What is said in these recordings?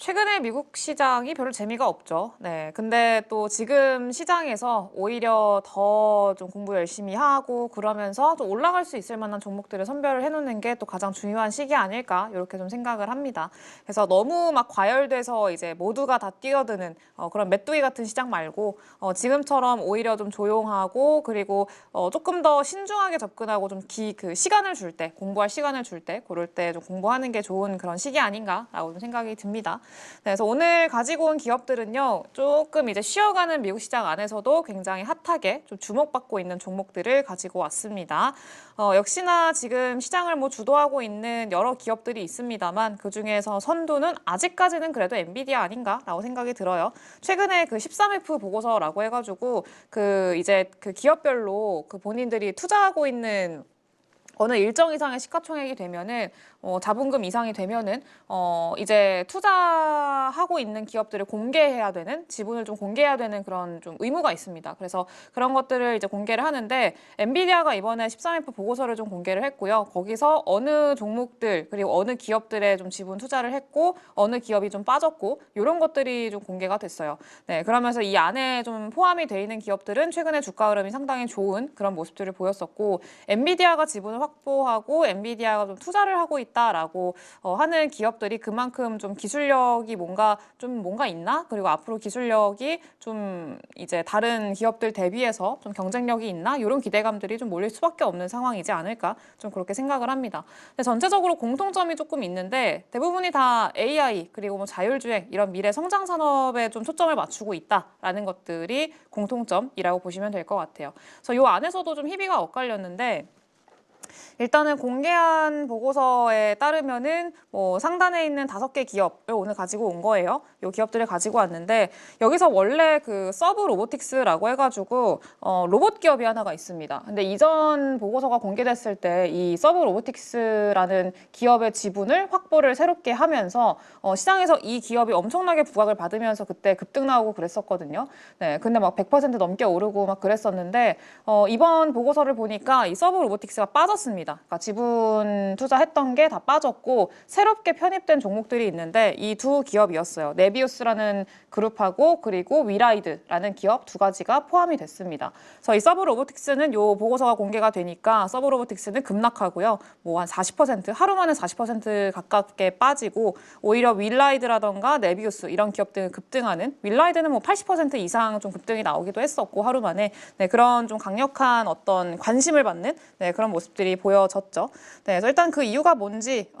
최근에 미국 시장이 별로 재미가 없죠. 네. 근데 또 지금 시장에서 오히려 더 좀 공부 열심히 하고 그러면서 좀 올라갈 수 있을 만한 종목들을 선별을 해놓는 게 또 가장 중요한 시기 아닐까 이렇게 좀 생각을 합니다. 그래서 너무 막 과열돼서 이제 모두가 다 뛰어드는 그런 메뚜기 같은 시장 말고 지금처럼 오히려 좀 조용하고 그리고 조금 더 신중하게 접근하고 좀 그 시간을 줄 때, 공부할 시간을 줄 때, 그럴 때 좀 공부하는 게 좋은 그런 시기 아닌가라고 좀 생각이 듭니다. 네, 그래서 오늘 가지고 온 기업들은요, 조금 이제 쉬어가는 미국 시장 안에서도 굉장히 핫하게 좀 주목받고 있는 종목들을 가지고 왔습니다. 역시나 지금 시장을 뭐 주도하고 있는 여러 기업들이 있습니다만 그중에서 선두는 아직까지는 그래도 엔비디아 아닌가라고 생각이 들어요. 최근에 그 13F 보고서라고 해가지고 그 이제 그 기업별로 그 본인들이 투자하고 있는 어느 일정 이상의 시가총액이 되면은 자본금 이상이 되면은 이제 투자하고 있는 기업들을 공개해야 되는 지분을 좀 공개해야 되는 그런 좀 의무가 있습니다. 그래서 그런 것들을 이제 공개를 하는데 엔비디아가 이번에 13F 보고서를 좀 공개를 했고요. 거기서 어느 종목들 그리고 어느 기업들에 좀 지분 투자를 했고 어느 기업이 좀 빠졌고 이런 것들이 좀 공개가 됐어요. 네, 그러면서 이 안에 좀 포함이 돼 있는 기업들은 최근에 주가 흐름이 상당히 좋은 그런 모습들을 보였었고 엔비디아가 지분을 확보하고 엔비디아가 좀 투자를 하고 있다라고 하는 기업들이 그만큼 좀 기술력이 뭔가 있나? 그리고 앞으로 기술력이 좀 이제 다른 기업들 대비해서 좀 경쟁력이 있나? 이런 기대감들이 좀 몰릴 수밖에 없는 상황이지 않을까? 좀 그렇게 생각을 합니다. 근데 전체적으로 공통점이 조금 있는데 대부분이 다 AI 그리고 뭐 자율주행 이런 미래 성장 산업에 좀 초점을 맞추고 있다라는 것들이 공통점이라고 보시면 될 것 같아요. 그래서 이 안에서도 좀 희비가 엇갈렸는데 일단은 공개한 보고서에 따르면은 뭐 상단에 있는 5개 기업을 오늘 가지고 온 거예요. 이 기업들을 가지고 왔는데 여기서 원래 그 서브 로보틱스라고 해가지고 로봇 기업이 하나가 있습니다. 근데 이전 보고서가 공개됐을 때 이 서브 로보틱스라는 기업의 지분을 확보를 새롭게 하면서 시장에서 이 기업이 엄청나게 부각을 받으면서 그때 급등 나오고 그랬었거든요. 네, 근데 막 100% 넘게 오르고 막 그랬었는데 이번 보고서를 보니까 이 서브 로보틱스가 빠졌습니다. 그러니까 지분 투자했던 게 다 빠졌고 새롭게 편입된 종목들이 있는데 이 두 기업이었어요. 네비우스라는 그룹하고 그리고 위라이드라는 기업 두 가지가 포함이 됐습니다. 그래서 이 서브 로보틱스는 요 보고서가 공개가 되니까 서브 로보틱스는 급락하고요. 뭐 한 40% 하루 만에 40% 가깝게 빠지고 오히려 위라이드라던가 네비우스 이런 기업들은 급등하는 위라이드는 뭐 80% 이상 좀 급등이 나오기도 했었고 하루 만에 네, 그런 좀 강력한 어떤 관심을 받는 네, 그런 모습들이 보여졌죠. 네, 그래서 일단 그 이유가 뭔지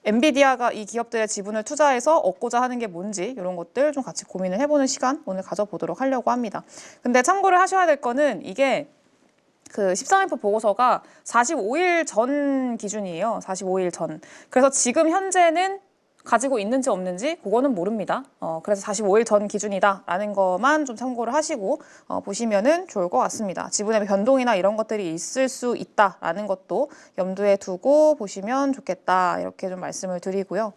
엔비디아가 이 기업들의 지분을 투자해서 얻고자 하는 게 뭔지 이런 것들 좀 같이 고민을 해보는 시간 오늘 가져보도록 하려고 합니다. 근데 참고를 하셔야 될 거는 이게 그 13F 보고서가 45일 전 기준이에요. 45일 전. 그래서 지금 현재는 가지고 있는지 없는지 그거는 모릅니다. 그래서 45일 전 기준이다라는 것만 좀 참고를 하시고 보시면은 좋을 것 같습니다. 지분의 변동이나 이런 것들이 있을 수 있다라는 것도 염두에 두고 보시면 좋겠다 이렇게 좀 말씀을 드리고요.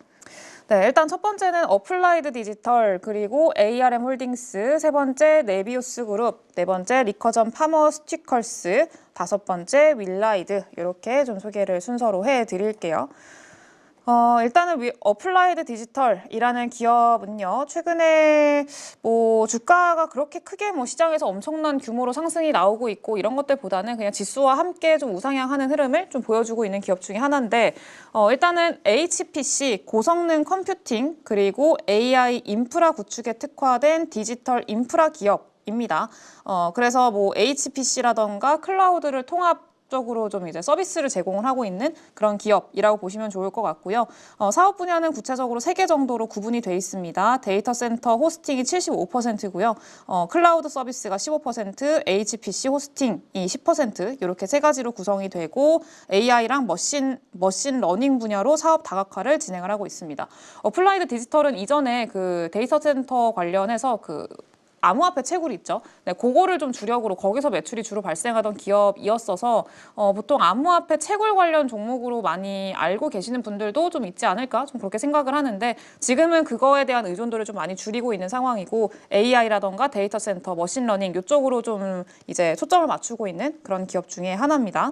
네, 일단 첫 번째는 어플라이드 디지털, 그리고 ARM 홀딩스, 세 번째 네비우스 그룹, 네 번째 리커전 파머스티컬스, 다섯 번째 윌라이드 이렇게 좀 소개를 순서로 해드릴게요. 일단은 어플라이드 디지털이라는 기업은요, 최근에 뭐 주가가 그렇게 크게 뭐 시장에서 엄청난 규모로 상승이 나오고 있고 이런 것들보다는 그냥 지수와 함께 좀 우상향하는 흐름을 좀 보여주고 있는 기업 중에 하나인데, 일단은 HPC, 고성능 컴퓨팅, 그리고 AI 인프라 구축에 특화된 디지털 인프라 기업입니다. 그래서 뭐 HPC라던가 클라우드를 통합적으로 좀 이제 서비스를 제공을 하고 있는 그런 기업이라고 보시면 좋을 것 같고요. 사업 분야는 구체적으로 3개 정도로 구분이 돼 있습니다. 데이터 센터 호스팅이 75%고요. 클라우드 서비스가 15%, HPC 호스팅이 10% 이렇게 세 가지로 구성이 되고 AI랑 머신 러닝 분야로 사업 다각화를 진행을 하고 있습니다. 어플라이드 디지털은 이전에 그 데이터 센터 관련해서 그 암호화폐 채굴 있죠. 네, 그거를 좀 주력으로 거기서 매출이 주로 발생하던 기업이었어서 보통 암호화폐 채굴 관련 종목으로 많이 알고 계시는 분들도 좀 있지 않을까 좀 그렇게 생각을 하는데 지금은 그거에 대한 의존도를 좀 많이 줄이고 있는 상황이고 AI라던가 데이터 센터, 머신러닝 이쪽으로 좀 이제 초점을 맞추고 있는 그런 기업 중에 하나입니다.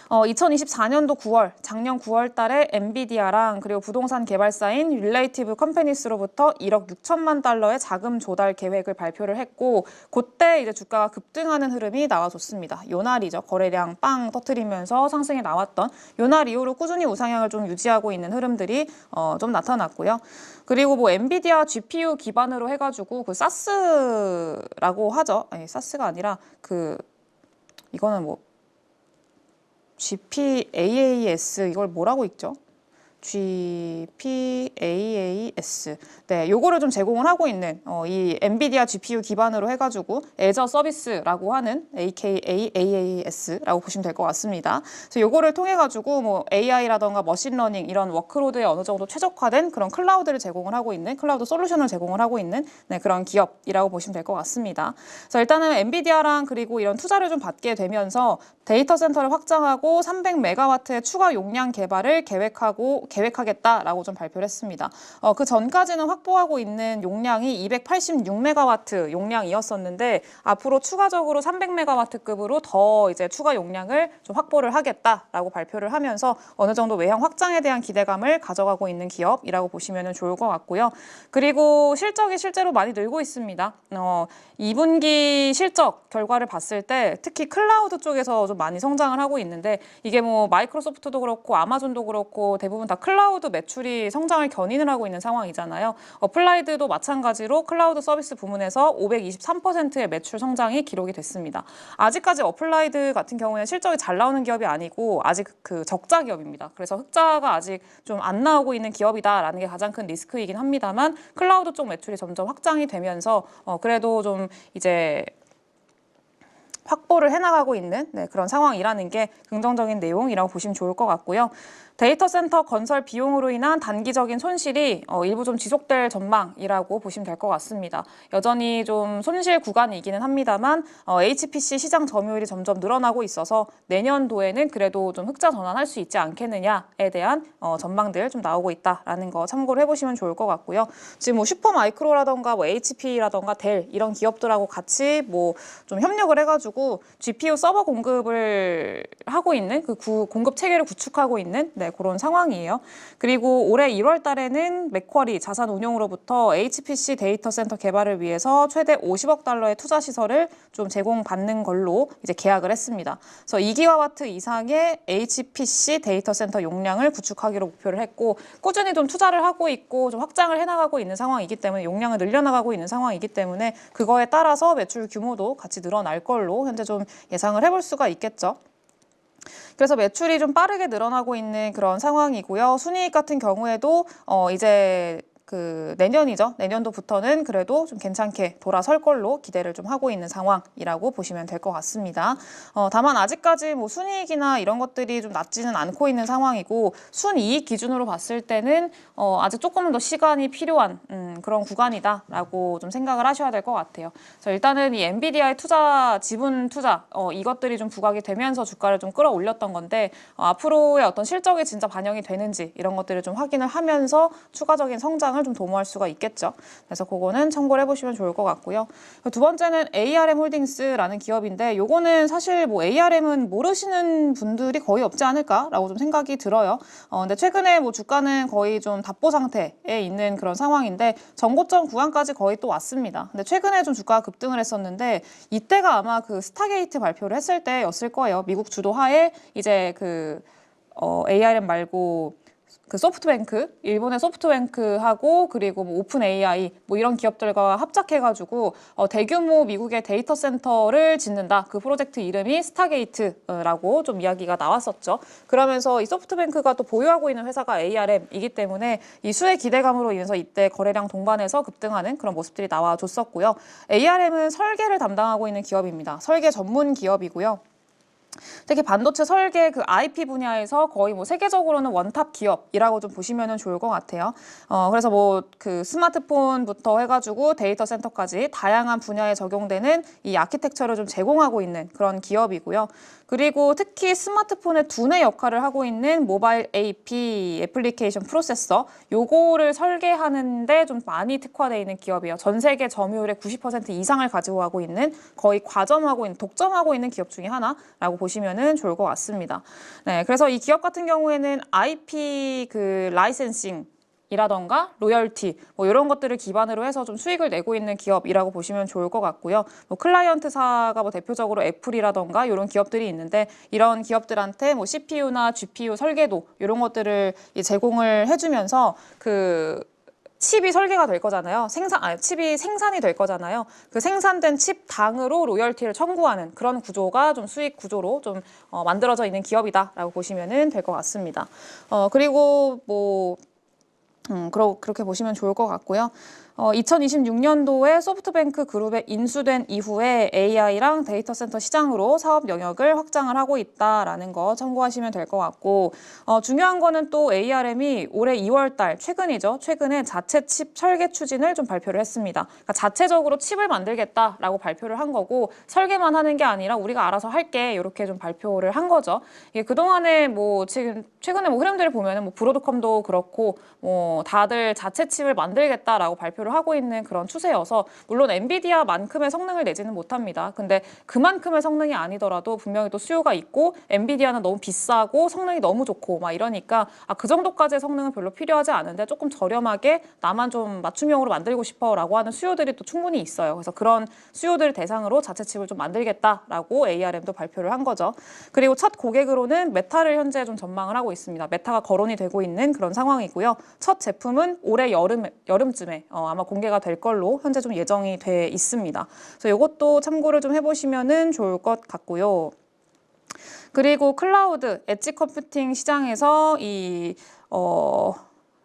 2024년도 9월, 작년 9월 달에 엔비디아랑 그리고 부동산 개발사인 릴레이티브 컴퍼니스로부터 1억 6천만 달러의 자금 조달 계획을 발표를 했고, 그때 이제 주가가 급등하는 흐름이 나와줬습니다. 요날이죠. 거래량 빵 터트리면서 상승이 나왔던 요날 이후로 꾸준히 우상향을 좀 유지하고 있는 흐름들이 좀 나타났고요. 그리고 뭐 엔비디아 GPU 기반으로 해가지고 그 사스라고 하죠. 아니, 사스가 아니라 이거는 뭐 GPAAS 이걸 뭐라고 읽죠? GPAAS. 네, 요거를 좀 제공을 하고 있는 이 엔비디아 GPU 기반으로 해가지고 애저 서비스라고 하는 AKA AAS라고 보시면 될 것 같습니다. 그래서 요거를 통해 가지고 뭐 AI라던가 머신러닝 이런 워크로드에 어느 정도 최적화된 그런 클라우드를 제공을 하고 있는 클라우드 솔루션을 제공을 하고 있는 그런 기업이라고 보시면 될 것 같습니다. 그래서 일단은 엔비디아랑 그리고 이런 투자를 좀 받게 되면서 데이터 센터를 확장하고 300메가와트의 추가 용량 개발을 계획하겠다라고 좀 발표를 했습니다. 그 전까지는 확보하고 있는 용량이 286메가와트 용량이었었는데 앞으로 추가적으로 300메가와트급으로 더 이제 추가 용량을 좀 확보를 하겠다라고 발표를 하면서 어느 정도 외형 확장에 대한 기대감을 가져가고 있는 기업이라고 보시면 좋을 것 같고요. 그리고 실적이 실제로 많이 늘고 있습니다. 2분기 실적 결과를 봤을 때 특히 클라우드 쪽에서 좀 많이 성장을 하고 있는데 이게 뭐 마이크로소프트도 그렇고 아마존도 그렇고 대부분 다 클라우드 매출이 성장을 견인을 하고 있는 상황이잖아요. 어플라이드도 마찬가지로 클라우드 서비스 부문에서 523%의 매출 성장이 기록이 됐습니다. 아직까지 어플라이드 같은 경우에는 실적이 잘 나오는 기업이 아니고 아직 그 적자 기업입니다. 그래서 흑자가 아직 좀 안 나오고 있는 기업이다라는 게 가장 큰 리스크이긴 합니다만 클라우드 쪽 매출이 점점 확장이 되면서 그래도 좀 이제 확보를 해나가고 있는 그런 상황이라는 게 긍정적인 내용이라고 보시면 좋을 것 같고요. 데이터 센터 건설 비용으로 인한 단기적인 손실이 일부 좀 지속될 전망이라고 보시면 될 것 같습니다. 여전히 좀 손실 구간이기는 합니다만 HPC 시장 점유율이 점점 늘어나고 있어서 내년도에는 그래도 좀 흑자 전환할 수 있지 않겠느냐에 대한 전망들 좀 나오고 있다라는 거 참고를 해보시면 좋을 것 같고요. 지금 뭐 슈퍼마이크로라던가 뭐 HP라던가 델 이런 기업들하고 같이 뭐 좀 협력을 해가지고 GPU 서버 공급을 하고 있는 그 공급 체계를 구축하고 있는 그런 상황이에요. 그리고 올해 1월 달에는 맥쿼리 자산운용으로부터 HPC 데이터 센터 개발을 위해서 최대 50억 달러의 투자 시설을 좀 제공받는 걸로 이제 계약을 했습니다. 그래서 2기가와트 이상의 HPC 데이터 센터 용량을 구축하기로 목표를 했고 꾸준히 좀 투자를 하고 있고 좀 확장을 해나가고 있는 상황이기 때문에 용량을 늘려나가고 있는 상황이기 때문에 그거에 따라서 매출 규모도 같이 늘어날 걸로 현재 좀 예상을 해볼 수가 있겠죠. 그래서 매출이 좀 빠르게 늘어나고 있는 그런 상황이고요. 순이익 같은 경우에도 이제 내년이죠. 내년도부터는 그래도 좀 괜찮게 돌아설 걸로 기대를 좀 하고 있는 상황이라고 보시면 될 것 같습니다. 다만 아직까지 뭐 순이익이나 이런 것들이 좀 낮지는 않고 있는 상황이고 순이익 기준으로 봤을 때는 아직 조금 더 시간이 필요한 그런 구간이다라고 좀 생각을 하셔야 될 것 같아요. 그래서 일단은 이 엔비디아의 지분 투자 이것들이 좀 부각이 되면서 주가를 좀 끌어올렸던 건데 앞으로의 어떤 실적이 진짜 반영이 되는지 이런 것들을 좀 확인을 하면서 추가적인 성장을 좀 도모할 수가 있겠죠. 그래서 그거는 참고를 해보시면 좋을 것 같고요. 두 번째는 ARM 홀딩스라는 기업인데 요거는 사실 뭐 ARM은 모르시는 분들이 거의 없지 않을까라고 좀 생각이 들어요. 근데 최근에 뭐 주가는 거의 좀 답보 상태에 있는 그런 상황인데 전고점 구간까지 거의 또 왔습니다. 근데 최근에 좀 주가가 급등을 했었는데 이때가 아마 그 스타게이트 발표를 했을 때였을 거예요. 미국 주도하에 이제 ARM 말고 소프트뱅크, 일본의 소프트뱅크하고 그리고 뭐 오픈 AI 뭐 이런 기업들과 합작해가지고 대규모 미국의 데이터 센터를 짓는다. 그 프로젝트 이름이 스타게이트라고 좀 이야기가 나왔었죠. 그러면서 이 소프트뱅크가 또 보유하고 있는 회사가 ARM이기 때문에 이 수혜 기대감으로 인해서 이때 거래량 동반해서 급등하는 그런 모습들이 나와줬었고요. ARM은 설계를 담당하고 있는 기업입니다. 설계 전문 기업이고요. 특히 반도체 설계 IP 분야에서 거의 뭐 세계적으로는 원탑 기업이라고 좀 보시면 좋을 것 같아요. 그래서 뭐 스마트폰부터 해가지고 데이터 센터까지 다양한 분야에 적용되는 이 아키텍처를 좀 제공하고 있는 그런 기업이고요. 그리고 특히 스마트폰의 두뇌 역할을 하고 있는 모바일 AP 애플리케이션 프로세서 요거를 설계하는데 좀 많이 특화되어 있는 기업이에요. 전 세계 점유율의 90% 이상을 가지고 가고 있는 거의 독점하고 있는 기업 중에 하나라고 보시면은 좋을 것 같습니다. 네, 그래서 이 기업 같은 경우에는 IP 그 라이센싱 이라던가 로열티 뭐 이런 것들을 기반으로 해서 좀 수익을 내고 있는 기업이라고 보시면 좋을 것 같고요. 뭐 클라이언트사가 뭐 대표적으로 애플이라던가 이런 기업들이 있는데 이런 기업들한테 뭐 CPU나 GPU 설계도 이런 것들을 제공을 해주면서 그 칩이 설계가 될 거잖아요. 칩이 생산이 될 거잖아요. 그 생산된 칩 당으로 로열티를 청구하는 그런 구조가 좀 수익 구조로 좀 만들어져 있는 기업이다라고 보시면 될 것 같습니다. 그리고 뭐 그렇게 보시면 좋을 것 같고요. 2026년도에 소프트뱅크 그룹에 인수된 이후에 AI랑 데이터 센터 시장으로 사업 영역을 확장을 하고 있다라는 거 참고하시면 될 것 같고 중요한 거는 또 ARM이 올해 2월 달 최근이죠. 최근에 자체 칩 설계 추진을 좀 발표를 했습니다. 그러니까 자체적으로 칩을 만들겠다라고 발표를 한 거고 설계만 하는 게 아니라 우리가 알아서 할게 이렇게 좀 발표를 한 거죠. 이게 그동안에 뭐 지금 최근에 뭐 흐름들을 보면은 뭐 브로드컴도 그렇고 뭐 다들 자체 칩을 만들겠다라고 발표를 하고 있는 그런 추세여서 물론 엔비디아만큼의 성능을 내지는 못합니다. 근데 그만큼의 성능이 아니더라도 분명히 또 수요가 있고 엔비디아는 너무 비싸고 성능이 너무 좋고 막 이러니까 그 정도까지의 성능은 별로 필요하지 않은데 조금 저렴하게 나만 좀 맞춤형으로 만들고 싶어라고 하는 수요들이 또 충분히 있어요. 그래서 그런 수요들 대상으로 자체 칩을 좀 만들겠다라고 ARM도 발표를 한 거죠. 그리고 첫 고객으로는 메타를 현재 좀 전망을 하고 있습니다. 메타가 거론이 되고 있는 그런 상황이고요. 첫 제품은 올해 여름쯤에 아마 공개가 될 걸로 현재 좀 예정이 돼 있습니다. 그래서 이것도 참고를 좀 해보시면은 좋을 것 같고요. 그리고 클라우드, 엣지 컴퓨팅 시장에서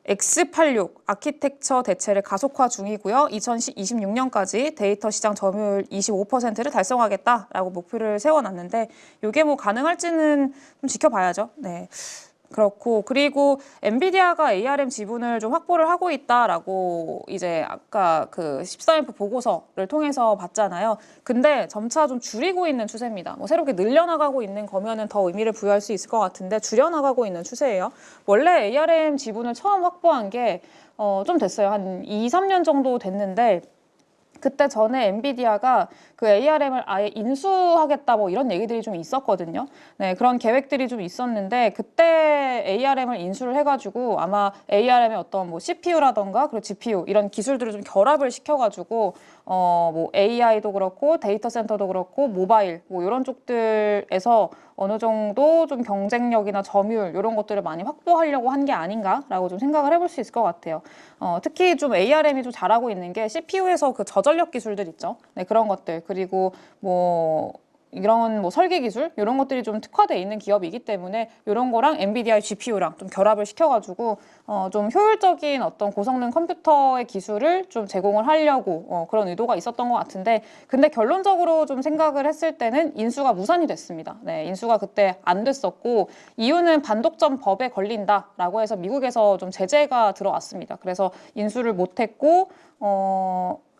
X86 아키텍처 대체를 가속화 중이고요. 2026년까지 데이터 시장 점유율 25%를 달성하겠다라고 목표를 세워놨는데 이게 뭐 가능할지는 좀 지켜봐야죠. 네. 그렇고 그리고 엔비디아가 ARM 지분을 좀 확보를 하고 있다라고 이제 아까 그 13F 보고서를 통해서 봤잖아요. 근데 점차 좀 줄이고 있는 추세입니다. 뭐 새롭게 늘려나가고 있는 거면은 더 의미를 부여할 수 있을 것 같은데 줄여나가고 있는 추세예요. 원래 ARM 지분을 처음 확보한 게 좀 됐어요. 한 2, 3년 정도 됐는데 그때 전에 엔비디아가 그 ARM을 아예 인수하겠다 뭐 이런 얘기들이 좀 있었거든요. 네, 그런 계획들이 좀 있었는데 그때 ARM을 인수를 해가지고 아마 ARM의 어떤 뭐 CPU라던가 그리고 GPU 이런 기술들을 좀 결합을 시켜가지고 뭐 AI도 그렇고 데이터 센터도 그렇고 모바일 뭐 이런 쪽들에서 어느 정도 좀 경쟁력이나 점유율 이런 것들을 많이 확보하려고 한 게 아닌가라고 좀 생각을 해볼 수 있을 것 같아요. 특히 좀 ARM이 좀 잘하고 있는 게 CPU에서 그 저전력 기술들 있죠. 네, 그런 것들 그리고 뭐 이런 뭐 설계 기술 이런 것들이 좀 특화돼 있는 기업이기 때문에 이런 거랑 엔비디아의 GPU랑 좀 결합을 시켜가지고 좀 효율적인 어떤 고성능 컴퓨터의 기술을 좀 제공을 하려고 그런 의도가 있었던 것 같은데 근데 결론적으로 좀 생각을 했을 때는 인수가 무산이 됐습니다. 네, 인수가 그때 안 됐었고 이유는 반독점 법에 걸린다라고 해서 미국에서 좀 제재가 들어왔습니다. 그래서 인수를 못했고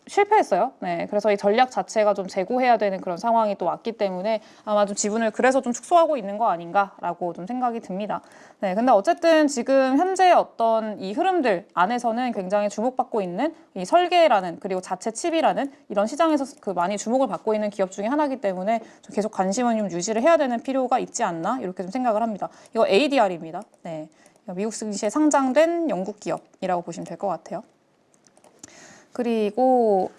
실패했어요. 네, 그래서 이 전략 자체가 좀 재고해야 되는 그런 상황이 또 왔기 때문에 아마 좀 지분을 그래서 좀 축소하고 있는 거 아닌가라고 좀 생각이 듭니다. 네, 근데 어쨌든 지금 현재 어떤 이 흐름들 안에서는 굉장히 주목받고 있는 이 설계라는 그리고 자체 칩이라는 이런 시장에서 그 많이 주목을 받고 있는 기업 중에 하나이기 때문에 좀 계속 관심을 좀 유지를 해야 되는 필요가 있지 않나 이렇게 좀 생각을 합니다. 이거 ADR입니다. 네, 미국 증시에 상장된 영국 기업이라고 보시면 될 것 같아요. 그리고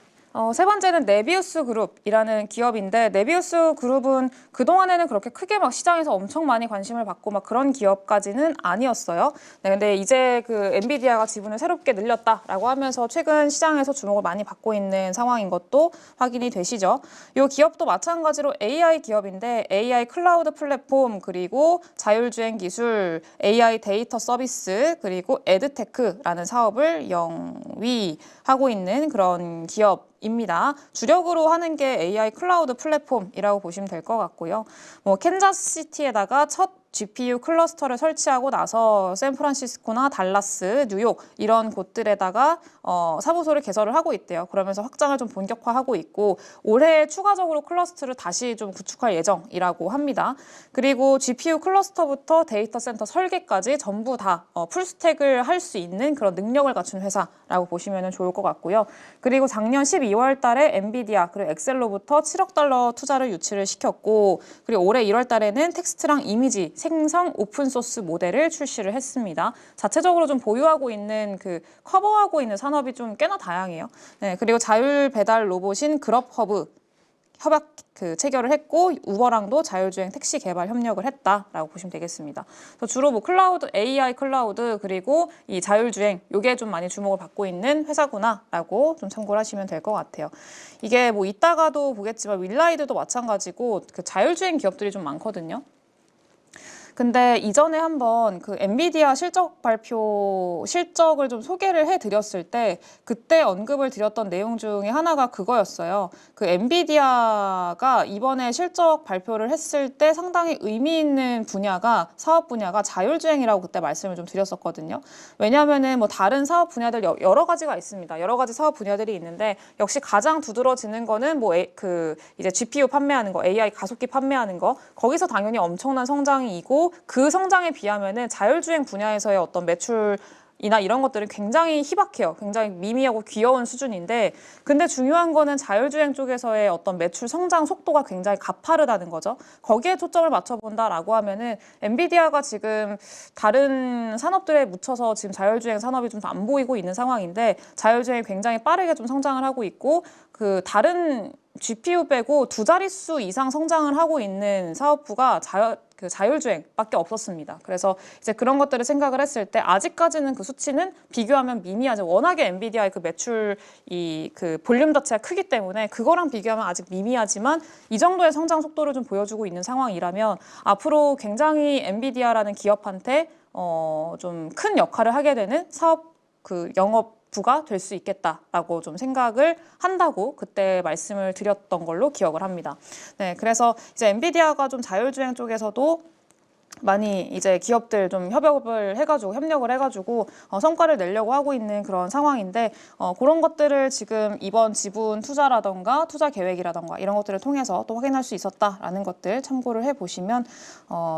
세 번째는 네비우스 그룹이라는 기업인데 네비우스 그룹은 그동안에는 그렇게 크게 막 시장에서 엄청 많이 관심을 받고 막 그런 기업까지는 아니었어요. 네, 근데 이제 그 엔비디아가 지분을 새롭게 늘렸다라고 하면서 최근 시장에서 주목을 많이 받고 있는 상황인 것도 확인이 되시죠. 이 기업도 마찬가지로 AI 기업인데 AI 클라우드 플랫폼 그리고 자율주행 기술, AI 데이터 서비스 그리고 에드테크라는 사업을 영위하고 있는 그런 기업입니다. 주력으로 하는 게 AI 클라우드 플랫폼이라고 보시면 될 것 같고요. 뭐 캔자스시티에다가 첫 GPU 클러스터를 설치하고 나서 샌프란시스코나 달라스, 뉴욕 이런 곳들에다가 사무소를 개설을 하고 있대요. 그러면서 확장을 좀 본격화하고 있고 올해 추가적으로 클러스터를 다시 좀 구축할 예정이라고 합니다. 그리고 GPU 클러스터부터 데이터 센터 설계까지 전부 다 풀스택을 할 수 있는 그런 능력을 갖춘 회사라고 보시면 좋을 것 같고요. 그리고 작년 12월 달에 엔비디아 그리고 엑셀로부터 7억 달러 투자를 유치를 시켰고 그리고 올해 1월 달에는 텍스트랑 이미지 생성 오픈소스 모델을 출시를 했습니다. 자체적으로 좀 보유하고 있는 커버하고 있는 산업이 좀 꽤나 다양해요. 네, 그리고 자율 배달 로봇인 그럽허브 협약 체결을 했고 우버랑도 자율주행 택시 개발 협력을 했다라고 보시면 되겠습니다. 그래서 주로 클라우드, AI 클라우드 그리고 이 자율주행 요게 좀 많이 주목을 받고 있는 회사구나라고 좀 참고를 하시면 될 것 같아요. 이게 이따가도 보겠지만 윌라이드도 마찬가지고 자율주행 기업들이 좀 많거든요. 근데 이전에 한번 엔비디아 실적을 좀 소개를 해드렸을 때 그때 언급을 드렸던 내용 중에 하나가 그거였어요. 엔비디아가 이번에 실적 발표를 했을 때 상당히 의미 있는 사업 분야가 자율주행이라고 그때 말씀을 좀 드렸었거든요. 왜냐하면은 다른 사업 분야들 여러 가지가 있습니다. 여러 가지 사업 분야들이 있는데 역시 가장 두드러지는 거는 이제 GPU 판매하는 거, AI 가속기 판매하는 거 거기서 당연히 엄청난 성장이고 그 성장에 비하면은 자율주행 분야에서의 어떤 매출이나 이런 것들은 굉장히 희박해요. 굉장히 미미하고 귀여운 수준인데 근데 중요한 거는 자율주행 쪽에서의 어떤 매출 성장 속도가 굉장히 가파르다는 거죠. 거기에 초점을 맞춰본다라고 하면은 엔비디아가 지금 다른 산업들에 묻혀서 지금 자율주행 산업이 좀 안 보이고 있는 상황인데 자율주행이 굉장히 빠르게 좀 성장을 하고 있고 다른 GPU 빼고 2자릿수 이상 성장을 하고 있는 사업부가 자율주행밖에 없었습니다. 그래서 이제 그런 것들을 생각을 했을 때 아직까지는 수치는 비교하면 미미하죠. 워낙에 엔비디아의 매출 볼륨 자체가 크기 때문에 그거랑 비교하면 아직 미미하지만 이 정도의 성장 속도를 좀 보여주고 있는 상황이라면 앞으로 굉장히 엔비디아라는 기업한테 좀 큰 역할을 하게 되는 사업 영업부가 될 수 있겠다라고 좀 생각을 한다고 그때 말씀을 드렸던 걸로 기억을 합니다. 네, 그래서 이제 엔비디아가 좀 자율주행 쪽에서도 많이 이제 기업들 좀 협력을 해가지고 성과를 내려고 하고 있는 그런 상황인데 그런 것들을 지금 이번 지분 투자라던가 투자 계획이라던가 이런 것들을 통해서 또 확인할 수 있었다라는 것들 참고를 해보시면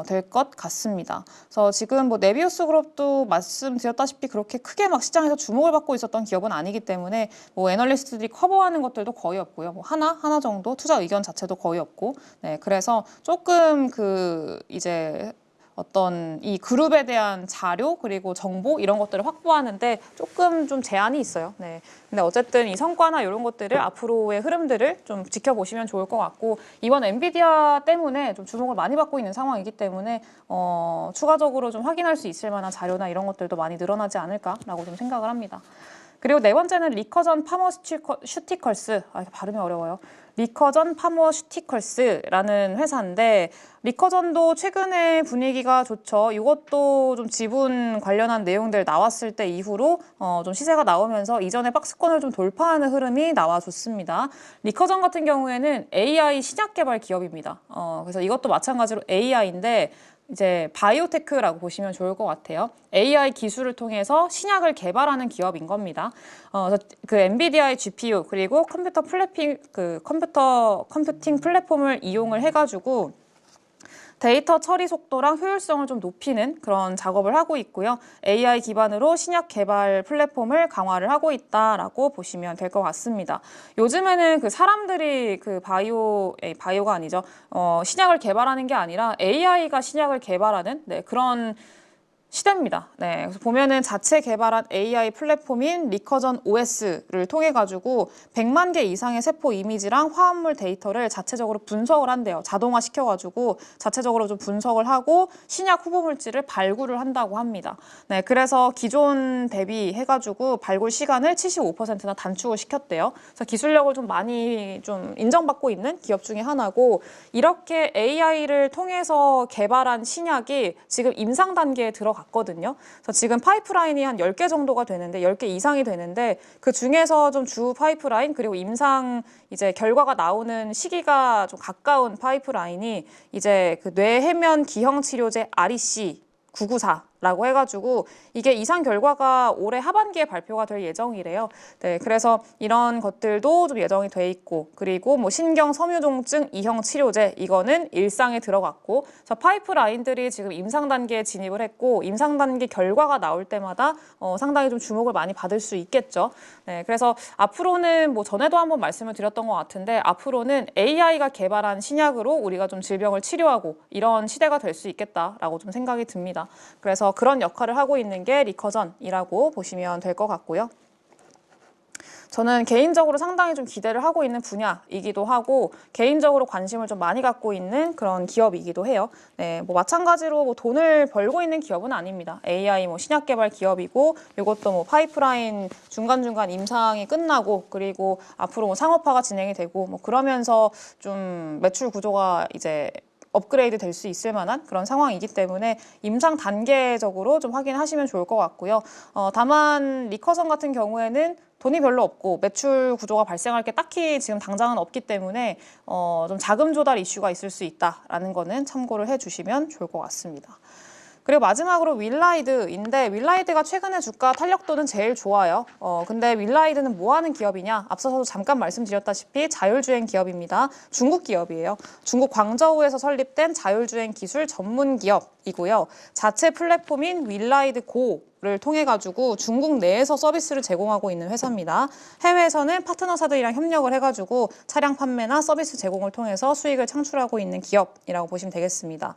될 것 같습니다. 그래서 지금 네비우스 그룹도 말씀드렸다시피 그렇게 크게 시장에서 주목을 받고 있었던 기업은 아니기 때문에 애널리스트들이 커버하는 것들도 거의 없고요. 하나 정도 투자 의견 자체도 거의 없고 네, 그래서 조금 이제 어떤 이 그룹에 대한 자료 그리고 정보 이런 것들을 확보하는데 조금 좀 제한이 있어요. 네. 근데 어쨌든 이 성과나 이런 것들을 앞으로의 흐름들을 좀 지켜보시면 좋을 것 같고 이번 엔비디아 때문에 좀 주목을 많이 받고 있는 상황이기 때문에 추가적으로 좀 확인할 수 있을 만한 자료나 이런 것들도 많이 늘어나지 않을까라고 좀 생각을 합니다. 그리고 네 번째는 리커전 파머슈티컬스, 발음이 어려워요. 리커전 파머슈티컬스라는 회사인데 리커전도 최근에 분위기가 좋죠. 이것도 좀 지분 관련한 내용들 나왔을 때 이후로 좀 시세가 나오면서 이전에 박스권을 좀 돌파하는 흐름이 나와줬습니다. 리커전 같은 경우에는 AI 신약 개발 기업입니다. 그래서 이것도 마찬가지로 AI인데 이제 바이오테크라고 보시면 좋을 것 같아요. AI 기술을 통해서 신약을 개발하는 기업인 겁니다. 그래서 엔비디아의 GPU 그리고 컴퓨팅 플랫폼을 이용을 해가지고 데이터 처리 속도랑 효율성을 좀 높이는 그런 작업을 하고 있고요. AI 기반으로 신약 개발 플랫폼을 강화를 하고 있다라고 보시면 될 것 같습니다. 요즘에는 사람들이 바이오가 아니죠. 신약을 개발하는 게 아니라 AI가 신약을 개발하는 그런 시대입니다. 네, 그래서 보면은 자체 개발한 AI 플랫폼인 리커전 OS를 통해 가지고 100만 개 이상의 세포 이미지랑 화합물 데이터를 자체적으로 분석을 한대요. 자동화 시켜가지고 자체적으로 좀 분석을 하고 신약 후보 물질을 발굴을 한다고 합니다. 네, 그래서 기존 대비해가지고 발굴 시간을 75%나 단축을 시켰대요. 그래서 기술력을 좀 많이 좀 인정받고 있는 기업 중에 하나고 이렇게 AI를 통해서 개발한 신약이 지금 임상 단계에 들어가 들어갔거든요. 그래서 지금 파이프라인이 한 10개 정도가 되는데 10개 이상이 되는데 그 중에서 좀 주 파이프라인 그리고 임상 이제 결과가 나오는 시기가 좀 가까운 파이프라인이 이제 그 뇌해면 기형 치료제 REC 994라고 해가지고 이게 이상 결과가 올해 하반기에 발표가 될 예정이래요. 네, 그래서 이런 것들도 좀 예정이 돼 있고 그리고 뭐 신경 섬유통증 이형 치료제 이거는 일상에 들어갔고 그래서 파이프라인들이 지금 임상 단계에 진입을 했고 임상 단계 결과가 나올 때마다 상당히 좀 주목을 많이 받을 수 있겠죠. 네, 그래서 앞으로는 뭐 전에도 한번 말씀을 드렸던 것 같은데 앞으로는 AI가 개발한 신약으로 우리가 좀 질병을 치료하고 이런 시대가 될 수 있겠다라고 좀 생각이 듭니다. 그래서 그런 역할을 하고 있는 게 리커전이라고 보시면 될 것 같고요. 저는 개인적으로 상당히 좀 기대를 하고 있는 분야이기도 하고 개인적으로 관심을 좀 많이 갖고 있는 그런 기업이기도 해요. 네, 뭐 마찬가지로 뭐 돈을 벌고 있는 기업은 아닙니다. AI 뭐 신약 개발 기업이고 이것도 뭐 파이프라인 중간중간 임상이 끝나고 그리고 앞으로 뭐 상업화가 진행이 되고 뭐 그러면서 좀 매출 구조가 이제 업그레이드 될 수 있을 만한 그런 상황이기 때문에 임상 단계적으로 좀 확인하시면 좋을 것 같고요. 다만 리커선 같은 경우에는 돈이 별로 없고 매출 구조가 발생할 게 딱히 지금 당장은 없기 때문에 좀 자금 조달 이슈가 있을 수 있다라는 거는 참고를 해주시면 좋을 것 같습니다. 그리고 마지막으로 윌라이드인데 윌라이드가 최근에 주가 탄력도는 제일 좋아요. 근데 윌라이드는 뭐 하는 기업이냐? 앞서서도 잠깐 말씀드렸다시피 자율주행 기업입니다. 중국 기업이에요. 중국 광저우에서 설립된 자율주행 기술 전문 기업이고요. 자체 플랫폼인 윌라이드 고를 통해 가지고 중국 내에서 서비스를 제공하고 있는 회사입니다. 해외에서는 파트너사들이랑 협력을 해가지고 차량 판매나 서비스 제공을 통해서 수익을 창출하고 있는 기업이라고 보시면 되겠습니다.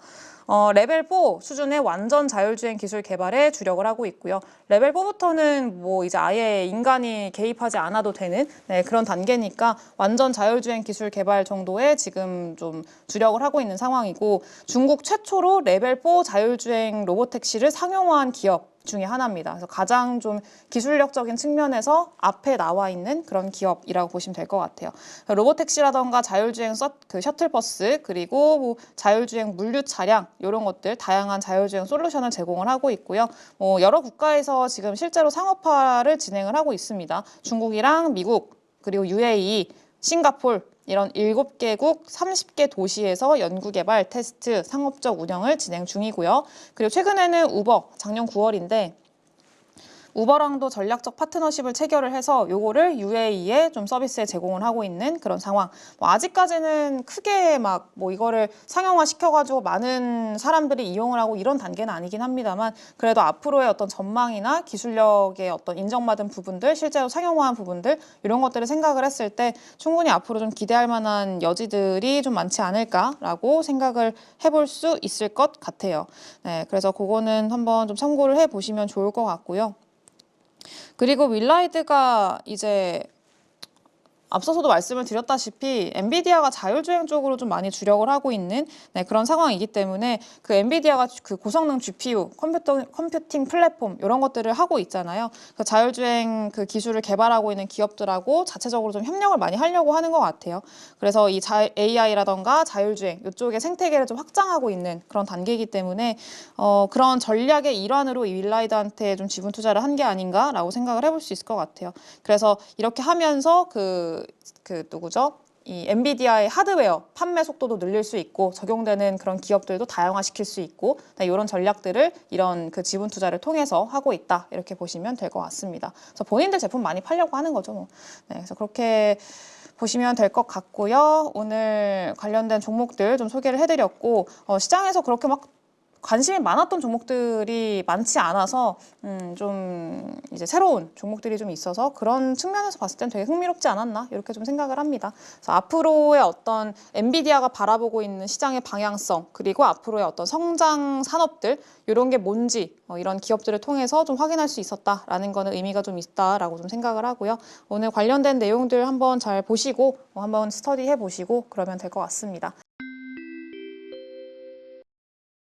레벨 4 수준의 완전 자율주행 기술 개발에 주력을 하고 있고요. 레벨 4부터는 뭐 이제 아예 인간이 개입하지 않아도 되는 그런 단계니까 완전 자율주행 기술 개발 정도에 지금 좀 주력을 하고 있는 상황이고 중국 최초로 레벨 4 자율주행 로보택시를 상용화한 기업 중에 하나입니다. 그래서 가장 좀 기술력적인 측면에서 앞에 나와 있는 그런 기업이라고 보시면 될 것 같아요. 로보택시라던가 자율주행 그 셔틀버스 그리고 뭐 자율주행 물류 차량 이런 것들 다양한 자율주행 솔루션을 제공을 하고 있고요. 여러 국가에서 지금 실제로 상업화를 진행을 하고 있습니다. 중국이랑 미국 그리고 UAE, 싱가폴 이런 7개국 30개 도시에서 연구개발, 테스트, 상업적 운영을 진행 중이고요. 그리고 최근에는 우버, 작년 9월인데 우버랑도 전략적 파트너십을 체결을 해서 요거를 UAE에 좀 서비스에 제공을 하고 있는 그런 상황. 아직까지는 크게 막 뭐 이거를 상용화 시켜가지고 많은 사람들이 이용을 하고 이런 단계는 아니긴 합니다만 그래도 앞으로의 어떤 전망이나 기술력의 어떤 인정받은 부분들, 실제로 상용화한 부분들 이런 것들을 생각을 했을 때 충분히 앞으로 좀 기대할 만한 여지들이 좀 많지 않을까라고 생각을 해볼 수 있을 것 같아요. 네, 그래서 그거는 한번 좀 참고를 해보시면 좋을 것 같고요. 그리고 윌라이드가 이제 앞서서도 말씀을 드렸다시피 엔비디아가 자율주행 쪽으로 좀 많이 주력을 하고 있는 그런 상황이기 때문에 그 엔비디아가 그 고성능 GPU, 컴퓨팅 플랫폼 이런 것들을 하고 있잖아요. 그 자율주행 그 기술을 개발하고 있는 기업들하고 자체적으로 좀 협력을 많이 하려고 하는 것 같아요. 그래서 이 AI라던가 자율주행 이쪽의 생태계를 좀 확장하고 있는 그런 단계이기 때문에 그런 전략의 일환으로 이 윌라이드한테 좀 지분 투자를 한 게 아닌가라고 생각을 해볼 수 있을 것 같아요. 그래서 이렇게 하면서 그 누구죠? 이 엔비디아의 하드웨어 판매 속도도 늘릴 수 있고 적용되는 그런 기업들도 다양화시킬 수 있고 이런 전략들을 이런 그 지분 투자를 통해서 하고 있다 이렇게 보시면 될 것 같습니다. 그래서 본인들 제품 많이 팔려고 하는 거죠. 뭐. 그래서 그렇게 보시면 될 것 같고요. 오늘 관련된 종목들 좀 소개를 해드렸고 시장에서 그렇게 막 관심이 많았던 종목들이 많지 않아서 좀 이제 새로운 종목들이 좀 있어서 그런 측면에서 봤을 땐 되게 흥미롭지 않았나 이렇게 좀 생각을 합니다. 그래서 앞으로의 어떤 엔비디아가 바라보고 있는 시장의 방향성 그리고 앞으로의 어떤 성장 산업들 이런 게 뭔지 이런 기업들을 통해서 좀 확인할 수 있었다라는 거는 의미가 좀 있다라고 좀 생각을 하고요. 오늘 관련된 내용들 한번 잘 보시고 한번 스터디해 보시고 그러면 될 것 같습니다.